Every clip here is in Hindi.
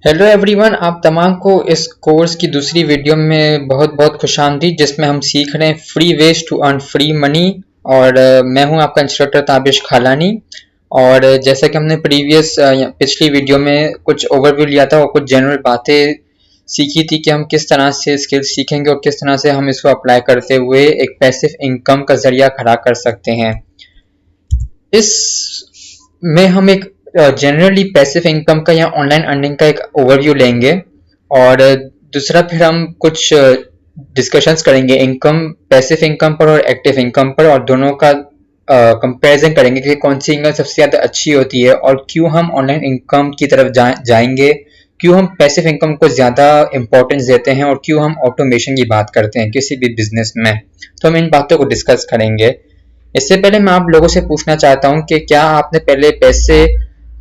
हेलो एवरीवन, आप तमाम को इस कोर्स की दूसरी वीडियो में बहुत बहुत खुशामदीद, जिसमें हम सीख रहे हैं free ways to earn free money. और मैं हूं आपका इंस्ट्रक्टर ताबिश खालानी। और जैसा कि हमने पिछली वीडियो में कुछ ओवरव्यू लिया था और कुछ जनरल बातें सीखी थी कि हम किस तरह से स्किल्स सीखेंगे और किस तरह से हम इसको अप्लाई करते हुए एक पैसिव इनकम का जरिया खड़ा कर सकते हैं। इस में हम एक जनरली पैसिव इनकम का या ऑनलाइन अर्निंग का एक ओवरव्यू लेंगे। और दूसरा फिर हम कुछ डिस्कशंस करेंगे इनकम, पैसिव इनकम पर और एक्टिव इनकम पर, और दोनों का कंपैरिजन करेंगे कि कौन सी इनकम सबसे ज़्यादा अच्छी होती है और क्यों हम ऑनलाइन इनकम की तरफ जाएंगे, क्यों हम पैसिव इनकम को ज़्यादा इंपॉर्टेंस देते हैं और क्यों हम ऑटोमेशन की बात करते हैं किसी भी बिजनेस में। तो हम इन बातों को डिस्कस करेंगे। इससे पहले मैं आप लोगों से पूछना चाहता हूं कि क्या आपने पहले पैसे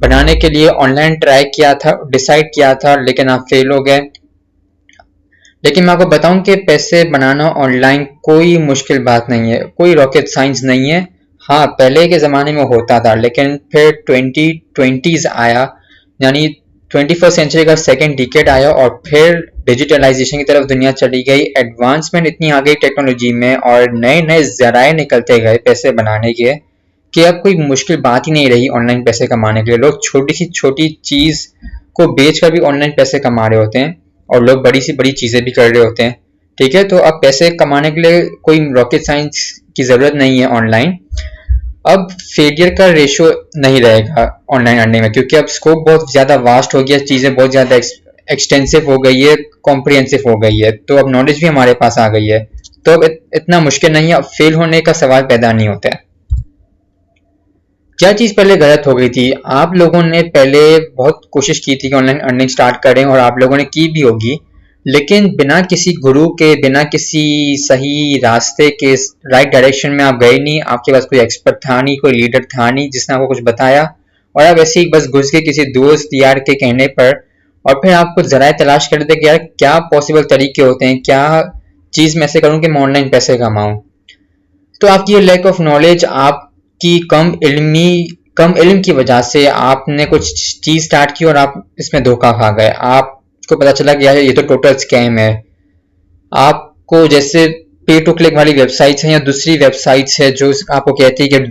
बनाने के लिए ऑनलाइन ट्राई किया था, डिसाइड किया था, लेकिन आप फेल हो गए। लेकिन मैं आपको बताऊं कि पैसे बनाना ऑनलाइन कोई मुश्किल बात नहीं है, कोई रॉकेट साइंस नहीं है। हाँ, पहले के ज़माने में होता था, लेकिन फिर 2020s आया, यानी 21st सेंचुरी का सेकेंड डिकेड आया और फिर डिजिटलाइजेशन की तरफ दुनिया चली गई। एडवांसमेंट इतनी आ गई टेक्नोलॉजी में और नए नए जराए निकलते गए पैसे बनाने के कि अब कोई मुश्किल बात ही नहीं रही ऑनलाइन पैसे कमाने के लिए। लोग छोटी सी छोटी चीज़ को बेचकर भी ऑनलाइन पैसे कमा रहे होते हैं और लोग बड़ी सी बड़ी चीज़ें भी कर रहे होते हैं। ठीक है, तो अब पैसे कमाने के लिए कोई रॉकेट साइंस की ज़रूरत नहीं है ऑनलाइन। अब फेलियर का रेशो नहीं रहेगा ऑनलाइन अर्निंग में, क्योंकि अब स्कोप बहुत ज़्यादा वास्ट हो गया, चीज़ें बहुत ज़्यादा एक्सटेंसिव हो गई है, कॉम्प्रिहेंसिव हो गई है, तो अब नॉलेज भी हमारे पास आ गई है। तो अब इतना मुश्किल नहीं है, अब फेल होने का सवाल पैदा नहीं होता है। क्या चीज़ पहले गलत हो गई थी? आप लोगों ने पहले बहुत कोशिश की थी कि ऑनलाइन अर्निंग स्टार्ट करें, और आप लोगों ने की भी होगी, लेकिन बिना किसी गुरु के, बिना किसी सही रास्ते के, राइट डायरेक्शन में आप गए नहीं। आपके पास कोई एक्सपर्ट था नहीं, कोई लीडर था नहीं जिसने आपको कुछ बताया, और आप ऐसे ही बस घुस के किसी दोस्त यार के कहने पर, और फिर आप कुछ जराए तलाश कर रहे थे कि यार क्या पॉसिबल तरीके होते हैं, क्या चीज़ मैं ऐसे करूँ कि मैं ऑनलाइन पैसे कमाऊँ। तो आपकी ये लैक ऑफ नॉलेज, आपकी कम इल्म की वजह से आपने कुछ चीज़ स्टार्ट की और आप इसमें धोखा खा गए। आपको पता चला कि यार ये तो टोटल स्कैम है। आपको जैसे पे टू क्लिक वाली वेबसाइट्स हैं या दूसरी वेबसाइट्स है जो आपको कहती है कि अपने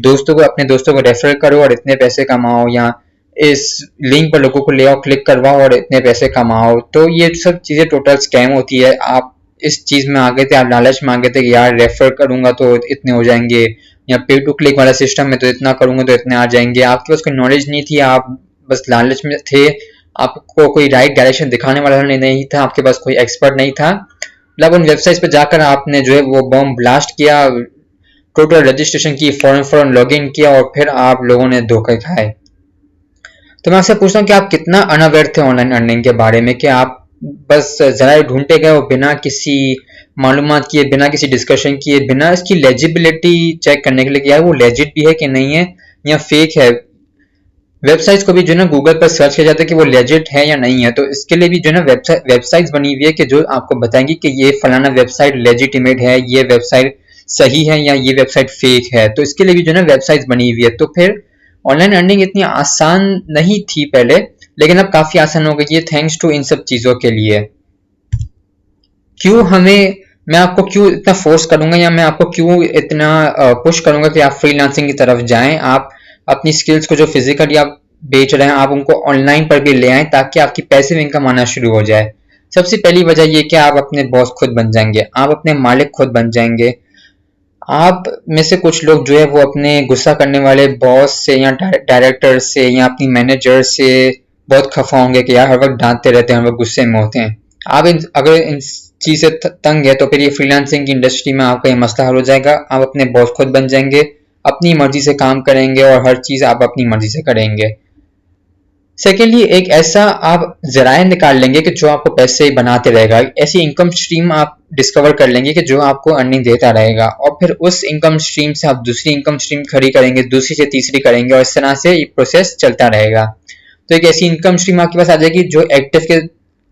दोस्तों को रेफर करो और इतने पैसे कमाओ, या इस लिंक पर लोगों को ले आओ, क्लिक करवाओ और इतने पैसे कमाओ। तो ये सब चीज़ें टोटल स्कैम होती है। आप इस चीज़ में आ गए थे, आप लालच में आ गए थे कि यार रेफर करूंगा तो इतने हो जाएंगे, या पे टू क्लिक वाला सिस्टम में तो इतना करूंगा तो इतने आ जाएंगे। आपके पास कोई नॉलेज नहीं थी, आप बस लालच में थे, आपको कोई राइट डायरेक्शन दिखाने वाला नहीं था, आपके पास कोई एक्सपर्ट नहीं था। मतलब उन वेबसाइट्स पे जाकर आपने जो है वो बम ब्लास्ट किया, टोटल रजिस्ट्रेशन की, फौरन लॉग इन किया और फिर आप लोगों ने धोखे खाए। तो मैं आपसे पूछता हूँ कि आप कितना अनअवेयर थे ऑनलाइन अर्निंग के बारे में, कि आप बस जरा ढूंढते गए और बिना किसी मालूमात किए, बिना किसी डिस्कशन किए, बिना इसकी लेजिबिलिटी चेक करने के लिए कि यार वो लेजिट भी है कि नहीं है या फेक है। वेबसाइट्स को भी जो है ना गूगल पर सर्च किया जाता है कि वो लेजिट है या नहीं है, तो इसके लिए भी जो है ना वेबसाइट्स बनी हुई है कि जो आपको बताएंगी कि ये फलाना वेबसाइट लेजिटिमेट है, ये वेबसाइट सही है या ये वेबसाइट फेक है। तो इसके लिए भी जो है ना वेबसाइट्स बनी हुई है। तो फिर ऑनलाइन अर्निंग इतनी आसान नहीं थी पहले, लेकिन अब काफ़ी आसान हो गई है थैंक्स टू इन सब चीज़ों के लिए। मैं आपको क्यों इतना फोर्स करूंगा, या मैं आपको क्यों इतना पुश करूंगा कि आप फ्रीलांसिंग की तरफ जाएं। आप अपनी स्किल्स को जो फिजिकली आप बेच रहे हैं, आप उनको ऑनलाइन पर भी ले आएं ताकि आपकी पैसिव इनकम आना शुरू हो जाए। सबसे पहली वजह ये कि आप अपने बॉस खुद बन जाएंगे, आप अपने मालिक खुद बन जाएंगे। आप में से कुछ लोग जो है वो अपने गुस्सा करने वाले बॉस से या डायरेक्टर से या अपनी मैनेजर से बहुत खफा होंगे कि यार हर वक्त डांटते रहते हैं, हर वक्त गुस्से में होते हैं। अगर इन चीज से तंग है तो फिर ये फ्रीलांसिंग की इंडस्ट्री में आपका ये मसला हल हो जाएगा। आप अपने बॉस खुद बन जाएंगे, अपनी मर्जी से काम करेंगे और हर चीज आप अपनी मर्जी से करेंगे। सेकेंडली, एक ऐसा आप जराए निकाल लेंगे कि जो आपको पैसे बनाते रहेगा। ऐसी इनकम स्ट्रीम आप डिस्कवर कर लेंगे कि जो आपको अर्निंग देता रहेगा, और फिर उस इनकम स्ट्रीम से आप दूसरी इनकम स्ट्रीम खड़ी करेंगे, दूसरी से तीसरी करेंगे, और इस तरह से ये प्रोसेस चलता रहेगा। तो एक ऐसी इनकम स्ट्रीम आपके पास आ जाएगी जो एक्टिव के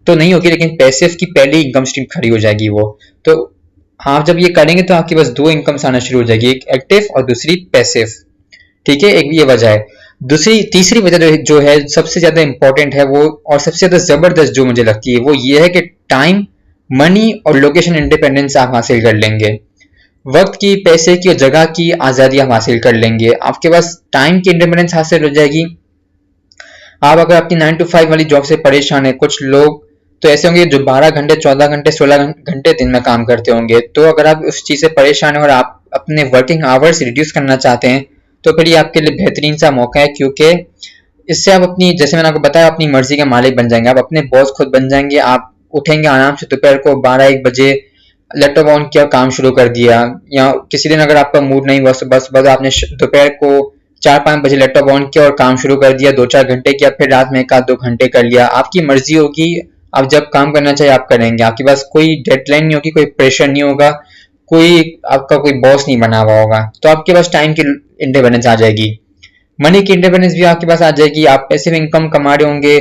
तो नहीं होगी, लेकिन पैसिव की पहली इनकम स्ट्रीम खड़ी हो जाएगी वो। तो आप जब ये करेंगे तो आपके पास दो इनकम्स आना शुरू हो जाएगी, एक एक्टिव और दूसरी पैसिव। ठीक है, एक ये वजह है। दूसरी तीसरी वजह जो है सबसे ज्यादा इंपॉर्टेंट है वो, और सबसे ज्यादा जबरदस्त जो मुझे लगती है वो ये है कि टाइम, मनी और लोकेशन इंडिपेंडेंस आप हासिल कर लेंगे। वक्त की, पैसे की और जगह की आजादी आप हासिल कर लेंगे। आपके पास टाइम की इंडिपेंडेंस हासिल हो जाएगी। आप अगर अपनी 9 to 5 वाली जॉब से परेशान है, कुछ लोग तो ऐसे होंगे जो 12 घंटे, 14 घंटे, 16 घंटे दिन में काम करते होंगे, तो अगर आप उस चीज से परेशान है और आप अपने वर्किंग आवर्स रिड्यूस करना चाहते हैं तो फिर ये आपके लिए बेहतरीन सा मौका है, क्योंकि इससे आप अपनी, जैसे मैंने आपको बताया, अपनी मर्जी के मालिक बन जाएंगे। आप अपने बॉस खुद बन जाएंगे। आप उठेंगे आराम से दोपहर को 12-1 बजे, लैपटॉप ऑन किया, काम शुरू कर दिया। या किसी दिन अगर आपका मूड नहीं हुआ सुबह आपने दोपहर को 4-5 बजे लैपटॉप ऑन किया और काम शुरू कर दिया, 2-4 घंटे किया, फिर रात में 1-2 घंटे कर लिया। आपकी मर्जी होगी, आप जब काम करना चाहिए आप करेंगे। आपके पास कोई डेडलाइन नहीं होगी, कोई प्रेशर नहीं होगा, कोई आपका कोई बॉस नहीं बना हुआ होगा। तो आपके पास टाइम की इंडिपेंडेंस आ जाएगी। मनी की इंडिपेंडेंस भी आपके पास आ जाएगी। आप पैसिव इनकम कमा रहे होंगे,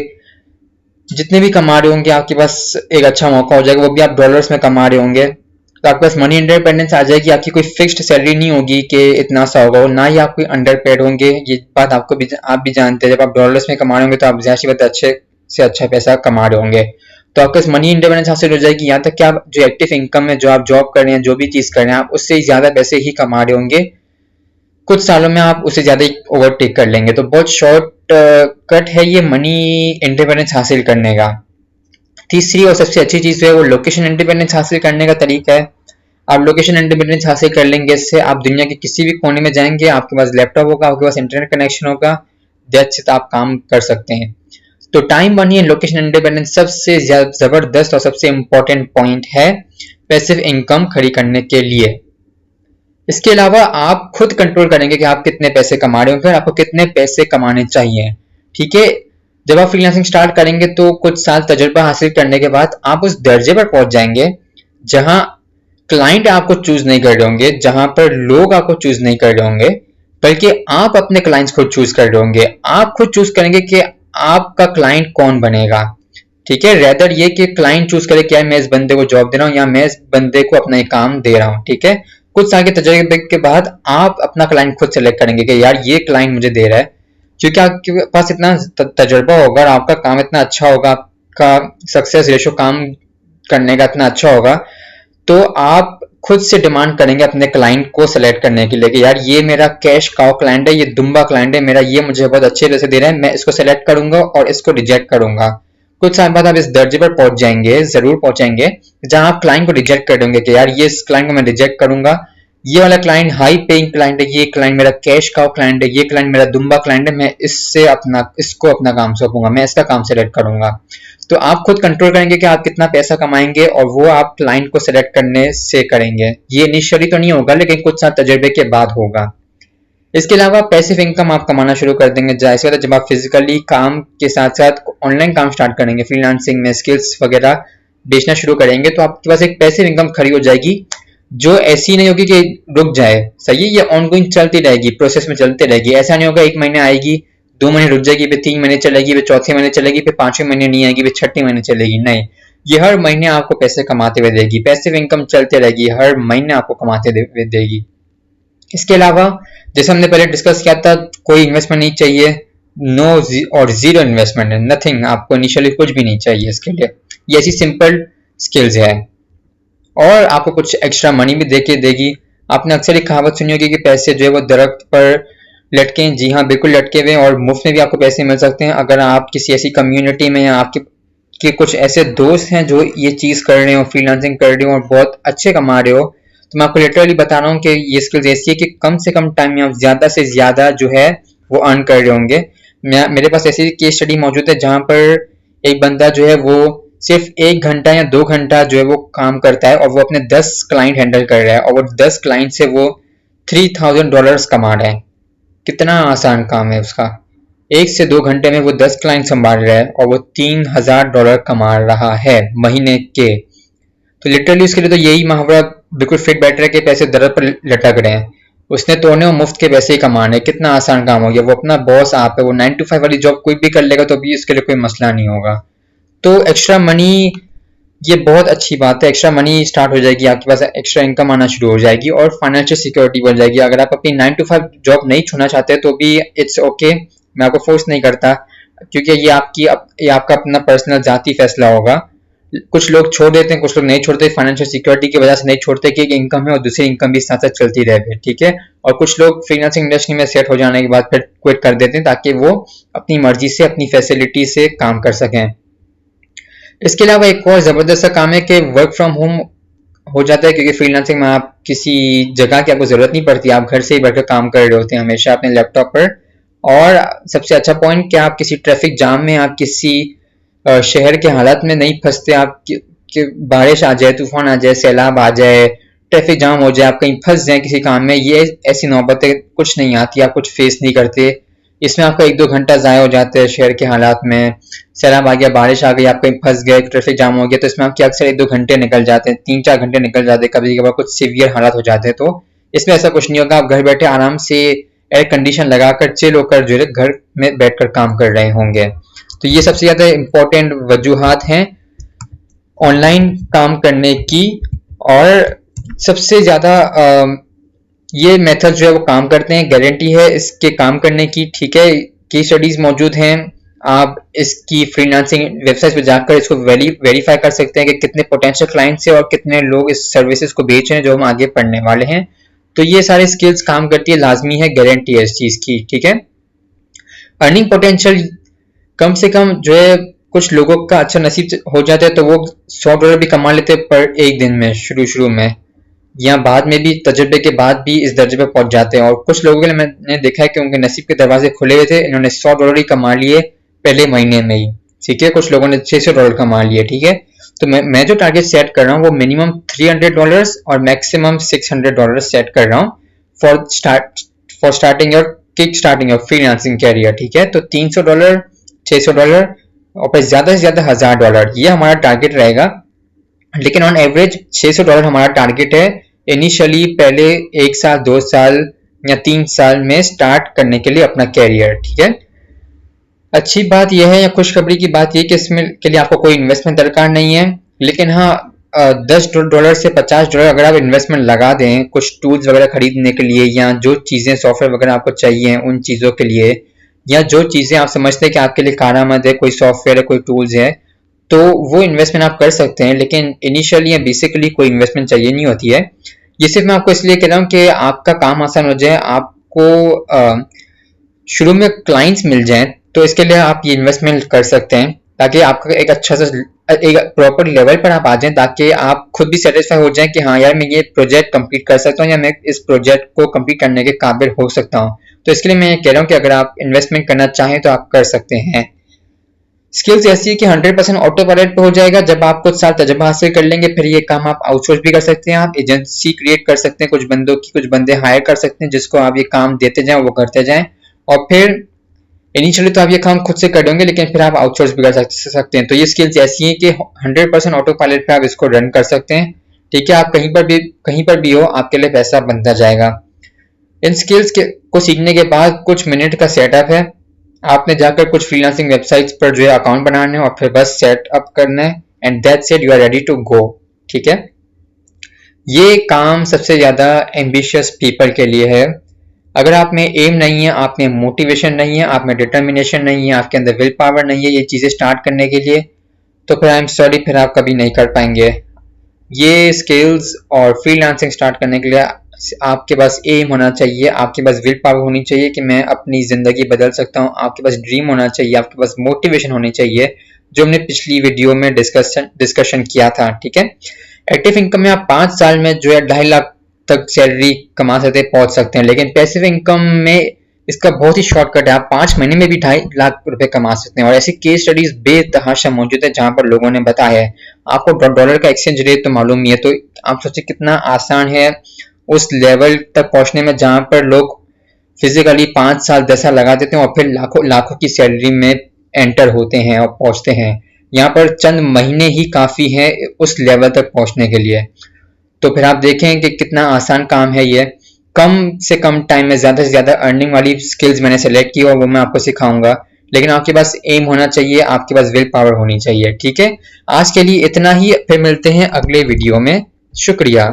जितने भी कमा रहे होंगे आपके पास एक अच्छा मौका हो जाएगा, वो भी आप डॉलर्स में कमा रहे होंगे। तो आपके पास मनी इंडिपेंडेंस आ जाएगी। आपकी कोई फिक्स्ड सैलरी नहीं होगी कि इतना सा होगा, ना ही आप कोई अंडर पेड होंगे। ये बात आपको भी, आप भी जानते हैं, जब आप डॉलर्स में कमा रहे होंगे तो आप ज़ाहिर सी बात अच्छे से अच्छा पैसा कमा रहे होंगे। तो आपके पास मनी इंडिपेंडेंस हासिल हो जाएगी। यहाँ तक कि आप जो एक्टिव इनकम है, जो आप जॉब कर रहे हैं, जो भी चीज़ कर रहे हैं, आप उससे ज़्यादा पैसे ही कमा रहे होंगे। कुछ सालों में आप उससे ज़्यादा ओवरटेक कर लेंगे। तो बहुत शॉर्ट कट है ये मनी इंडिपेंडेंस हासिल करने का। तीसरी और सबसे अच्छी चीज़ है वो लोकेशन इंडिपेंडेंस हासिल करने का तरीका है। आप लोकेशन इंडिपेंडेंस हासिल कर लेंगे, इससे आप दुनिया के किसी भी कोने में जाएंगे, आपके पास लैपटॉप होगा, आपके पास इंटरनेट कनेक्शन होगा, दैट्स इट, आप काम कर सकते हैं। तो time, money and location independence सबसे जबरदस्त और सबसे इंपॉर्टेंट पॉइंट है पैसिव इनकम खड़ी करने के लिए। इसके अलावा आप खुद कंट्रोल करेंगे कि आप कितने पैसे कमा रहे हो, फिर आपको कितने पैसे कमाने चाहिए। ठीक है, जब आप फ्रीलांसिंग स्टार्ट करेंगे तो कुछ साल तजुर्बा हासिल करने के बाद आप उस दर्जे पर पहुंच जाएंगे जहां क्लाइंट आपको चूज नहीं कर रहे होंगे, जहां पर लोग आपको चूज नहीं कर रहे होंगे, बल्कि आप अपने क्लाइंट्स खुद चूज कर रहे होंगे। आप खुद चूज करेंगे कि आपका क्लाइंट कौन बनेगा। ठीक है, रेदर ये कि क्लाइंट चूज करे क्या मैं इस बंदे को जॉब दे रहा हूँ या मैं इस बंदे को अपना एक काम दे रहा हूँ। ठीक है, कुछ साल के तजुर्बे के बाद आप अपना क्लाइंट खुद सेलेक्ट करेंगे कि यार ये क्लाइंट मुझे दे रहा है, क्योंकि आपके पास इतना तजुर्बा होगा और आपका काम इतना अच्छा होगा, आपका सक्सेस रेशो काम करने का इतना अच्छा होगा, तो आप खुद से डिमांड करेंगे अपने क्लाइंट को सेलेक्ट करने के लिए कि यार ये मेरा कैश काउ क्लाइंट है, ये दुम्बा क्लाइंट है मेरा, ये मुझे बहुत अच्छे पैसे दे रहा है, मैं इसको सेलेक्ट करूंगा और इसको रिजेक्ट करूंगा। कुछ साल बाद आप इस दर्जे पर पहुंच जाएंगे, जरूर पहुंचेंगे, जहां आप क्लाइंट को रिजेक्ट कर देंगे कि यार ये इस क्लाइंट को मैं रिजेक्ट करूंगा, ये वाला क्लाइंट हाई पेइंग क्लाइंट है, ये क्लाइंट मेरा कैश काउ क्लाइंट है, ये क्लाइंट मेरा दुम्बा क्लाइंट है, मैं इसको अपना काम सौंपूंगा, मैं इसका काम सेलेक्ट करूंगा। तो आप खुद कंट्रोल करेंगे कि आप कितना पैसा कमाएंगे और वो आप क्लाइंट को सेलेक्ट करने से करेंगे। ये इनिशियली तो नहीं होगा, लेकिन कुछ साल तजुर्बे के बाद होगा। इसके अलावा पैसिव इनकम आप कमाना शुरू कर देंगे जाहिर है जब आप फिजिकली काम के साथ साथ ऑनलाइन काम स्टार्ट करेंगे, फ्रीलांसिंग में स्किल्स वगैरह बेचना शुरू करेंगे, तो आपके पास एक पैसिव इनकम खड़ी हो जाएगी जो ऐसी नहीं होगी कि रुक जाए। सही है, ये ऑनगोइंग चलती रहेगी, प्रोसेस में चलती रहेगी। ऐसा नहीं होगा 1 महीने आएगी, 2 महीने रुक जाएगी, फिर 3 महीने चलेगी, फिर चौथे महीने चलेगी, फिर 5वें महीने नहीं आएगी, फिर 6ठे महीने चलेगी। नहीं, ये हर महीने आपको पैसे कमाते हुए देगी। पैसिव इनकम चलते रहेगी, हर महीने आपको कमाते हुए देगी। इसके अलावा जैसे हमने पहले डिस्कस किया था, कोई इन्वेस्टमेंट नहीं चाहिए, नो और जीरो इन्वेस्टमेंट है, नथिंग, आपको इनिशियली कुछ भी नहीं चाहिए इसके लिए। ये ऐसी सिंपल स्किल्स है और आपको कुछ एक्स्ट्रा मनी भी देके देगी। आपने अक्सर एक कहावत सुनी होगी कि पैसे जो है वो दरख्त पर लटके। जी हाँ, बिल्कुल लटके हुए, और मुफ्त में भी आपको पैसे मिल सकते हैं अगर आप किसी ऐसी कम्युनिटी में या आपके कुछ ऐसे दोस्त हैं जो ये चीज़ कर रहे हो, फ्रीलांसिंग कर रहे हो और बहुत अच्छे कमा रहे हो। तो मैं आपको लिटरली बता रहा हूँ कि ये स्किल्स ऐसी है कि कम से कम टाइम में आप ज़्यादा से ज़्यादा जो है वो अर्न कर रहे होंगे। मेरे पास ऐसी केस स्टडी मौजूद है जहाँ पर एक बंदा जो है वो सिर्फ 1 घंटा या 2 घंटा जो है वो काम करता है और वो अपने 10 क्लाइंट हैंडल कर रहा है और वो 10 क्लाइंट से वो $3000 कमा रहा है। कितना आसान काम है उसका। 1 से 2 घंटे में वो 10 क्लाइंट संभाल रहा है और वो $3000 कमा रहा है महीने के। तो लिटरली उसके लिए तो यही मुहावरा बिल्कुल फिट बैठ रहा है कि पैसे दरख्त पर लटक रहे हैं, उसने तो उन्हें मुफ्त के पैसे ही कमाने। कितना आसान काम हो गया। वो अपना बॉस आप है, वो 9 to 5 वाली जॉब कोई भी कर लेगा तो भी उसके लिए कोई मसला नहीं होगा। तो एक्स्ट्रा मनी, ये बहुत अच्छी बात है। एक्स्ट्रा मनी स्टार्ट हो जाएगी, आपके पास एक्स्ट्रा इनकम आना शुरू हो जाएगी और फाइनेंशियल सिक्योरिटी बढ़ जाएगी। अगर आप अपनी 9 to 5 जॉब नहीं छोड़ना चाहते तो भी इट्स ओके, मैं आपको फोर्स नहीं करता, क्योंकि ये आपका अपना पर्सनल जाती फैसला होगा। कुछ लोग छोड़ देते हैं, कुछ लोग नहीं छोड़ते, फाइनेंशियल सिक्योरिटी की वजह से नहीं छोड़ते कि एक इनकम है और दूसरी इनकम भी साथ साथ चलती रहे, ठीक है। और कुछ लोग फ्रीलांसिंग इंडस्ट्री में सेट हो जाने के बाद फिर क्विट कर देते हैं ताकि वो अपनी मर्जी से, अपनी फैसिलिटी से काम कर सकें। इसके अलावा एक और ज़बरदस्त काम है कि वर्क फ्रॉम होम हो जाता है, क्योंकि फ्रीलांसिंग में आप किसी जगह की आपको ज़रूरत नहीं पड़ती, आप घर से ही बैठकर काम कर रहे होते हैं हमेशा अपने लैपटॉप पर। और सबसे अच्छा पॉइंट कि आप किसी ट्रैफिक जाम में, आप किसी शहर के हालात में नहीं फंसते। आप कि बारिश आ जाए, तूफान आ जाए, सैलाब आ जाए, ट्रैफिक जाम हो जाए, आप कहीं फंस जाए किसी काम में, ये ऐसी नौबतें कुछ नहीं आती, आप कुछ फेस नहीं करते। इसमें आपका 1-2 घंटा ज़ाया हो जाता है शहर के हालात में। सैलाब आ गया, बारिश आ गई, आप कहीं फंस गए, ट्रैफिक जाम हो गया, तो इसमें आपके अक्सर 1-2 घंटे निकल जाते हैं, 3-4 घंटे निकल जाते हैं, कभी कभार कुछ सीवियर हालात हो जाते हैं। तो इसमें ऐसा कुछ नहीं होगा, आप घर बैठे आराम से एयर कंडीशन लगाकर चिल होकर जो है घर में बैठकर काम कर रहे होंगे। तो ये सबसे ज़्यादा इम्पोर्टेंट वजूहात हैं ऑनलाइन काम करने की। और सबसे ज़्यादा ये मेथड जो है वो काम करते हैं, गारंटी है इसके काम करने की, ठीक है। की स्टडीज मौजूद हैं, आप इसकी फ्रीलांसिंग वेबसाइट पे जाकर इसको वेरीफाई कर सकते हैं कि कितने पोटेंशियल क्लाइंट्स हैं और कितने लोग इस सर्विसेज को बेच रहे हैं जो हम आगे पढ़ने वाले हैं। तो ये सारे स्किल्स काम करती है, लाजमी है, गारंटी है इस चीज़ की, ठीक है। अर्निंग पोटेंशियल कम से कम जो है, कुछ लोगों का अच्छा नसीब हो जाता है तो वो $100 भी कमा लेते हैं पर एक दिन में, शुरू में, या बाद में भी, तजुर्बे के बाद भी इस दर्जे पे पहुंच जाते हैं। और कुछ लोगों के लिए मैंने देखा है कि उनके नसीब के दरवाजे खुले हुए थे, इन्होंने $100 ही कमा लिए पहले महीने में ही, ठीक है। कुछ लोगों ने $600 कमा लिए, ठीक है। तो मैं जो टारगेट सेट कर रहा हूँ वो मिनिमम $300 और मैक्सिमम $600 सेट कर रहा हूँ for starting your kick starting your freelancing career, ठीक है। तो $300, $600 और फिर ज़्यादा से ज़्यादा $1000, ये हमारा टारगेट रहेगा। लेकिन ऑन एवरेज $600 हमारा टारगेट है इनिशियली, पहले 1 साल, 2 साल या 3 साल में स्टार्ट करने के लिए अपना कैरियर, ठीक है। अच्छी बात यह है या खुशखबरी की बात यह कि इसमें के लिए आपको कोई इन्वेस्टमेंट दरकार नहीं है। लेकिन हाँ, $10 से $50 अगर आप इन्वेस्टमेंट लगा दें कुछ टूल्स वगैरह खरीदने के लिए, या जो चीज़ें सॉफ्टवेयर वगैरह आपको चाहिए उन चीज़ों के लिए, या जो चीज़ें आप समझते हैं कि आपके लिए कारआमद है, कोई सॉफ्टवेयर है, कोई टूल्स है, तो वो इन्वेस्टमेंट आप कर सकते हैं। लेकिन इनिशियली या बेसिकली कोई इन्वेस्टमेंट चाहिए नहीं होती है। ये सिर्फ मैं आपको इसलिए कह रहा हूँ कि आपका काम आसान हो जाए, आपको शुरू में क्लाइंट्स मिल जाएं, तो इसके लिए आप ये इन्वेस्टमेंट कर सकते हैं ताकि आपका एक अच्छा सा एक प्रॉपर लेवल पर आप आ जाएं, ताकि आप खुद भी सेटिस्फाई हो जाएं कि हाँ यार, मैं ये प्रोजेक्ट कंप्लीट कर सकता हूँ या मैं इस प्रोजेक्ट को कंप्लीट करने के काबिल हो सकता हूँ। तो इसके लिए मैं ये कह रहा हूँ कि अगर आप इन्वेस्टमेंट करना चाहें तो आप कर सकते हैं। स्किल्स ऐसी है कि 100% ऑटो पायलट पे हो जाएगा। जब आप कुछ साल तजुर्बा हासिल कर लेंगे, फिर ये काम आप आउटसोर्स भी कर सकते हैं, आप एजेंसी क्रिएट कर सकते हैं, कुछ बंदे हायर कर सकते हैं जिसको आप ये काम देते जाएं, वो करते जाएं। और फिर इनिशियली तो आप ये काम खुद से कर देंगे, लेकिन फिर आप आउटसोर्स भी कर सकते हैं। तो ये स्किल्स ऐसी हैं कि 100% ऑटो पायलट पे आप इसको रन कर सकते हैं, ठीक है। आप कहीं पर भी हो, आपके लिए पैसा बनता जाएगा। इन स्किल्स को सीखने के बाद कुछ मिनट का सेटअप है, आपने जाकर कुछ फ्रीलांसिंग वेबसाइट्स पर जो है अकाउंट बनाने और फिर बस सेटअप करना है, and that's it, you are ready to go, ठीक है। ये काम सबसे ज़्यादा एम्बिशियस पीपल के लिए है। अगर आप में एम नहीं है, आप में मोटिवेशन नहीं है, आप में डिटर्मिनेशन नहीं है, आपके अंदर विल पावर नहीं है ये चीज़ें स्टार्ट करने के लिए, तो फिर आई एम सॉरी, फिर आप कभी नहीं कर पाएंगे। ये स्किल्स और फ्रीलांसिंग स्टार्ट करने के लिए आपके पास एम होना चाहिए, आपके पास विल पावर होनी चाहिए कि मैं अपनी ज़िंदगी बदल सकता हूँ, आपके पास ड्रीम होना चाहिए, आपके पास मोटिवेशन होनी चाहिए, जो हमने पिछली वीडियो में डिस्कशन किया था, ठीक है। एक्टिव इनकम में आप 5 साल में जो है 2.5 लाख तक सैलरी कमा सकते पहुंच सकते हैं, लेकिन पैसिव इनकम में इसका बहुत ही शॉर्टकट है, आप 5 महीने में भी 2.5 लाख रुपए कमा सकते हैं। और ऐसी केस स्टडीज बेतहाशा मौजूद है जहां पर लोगों ने बताया है। आपको डॉलर का एक्सचेंज रेट तो मालूम ही है, तो आप सोचिए कितना आसान है उस लेवल तक पहुंचने में जहां पर लोग फिजिकली 5 साल 10 साल लगा देते हैं और फिर लाखों की सैलरी में एंटर होते हैं और पहुंचते हैं। यहाँ पर चंद महीने ही काफी हैं उस लेवल तक पहुंचने के लिए। तो फिर आप देखें कि कितना आसान काम है ये। कम से कम टाइम में ज्यादा से ज्यादा अर्निंग वाली स्किल्स मैंने सेलेक्ट की और वो मैं आपको सिखाऊंगा, लेकिन आपके पास एम होना चाहिए, आपके पास विल पावर होनी चाहिए, ठीक है। आज के लिए इतना ही, फिर मिलते हैं अगले वीडियो में। शुक्रिया।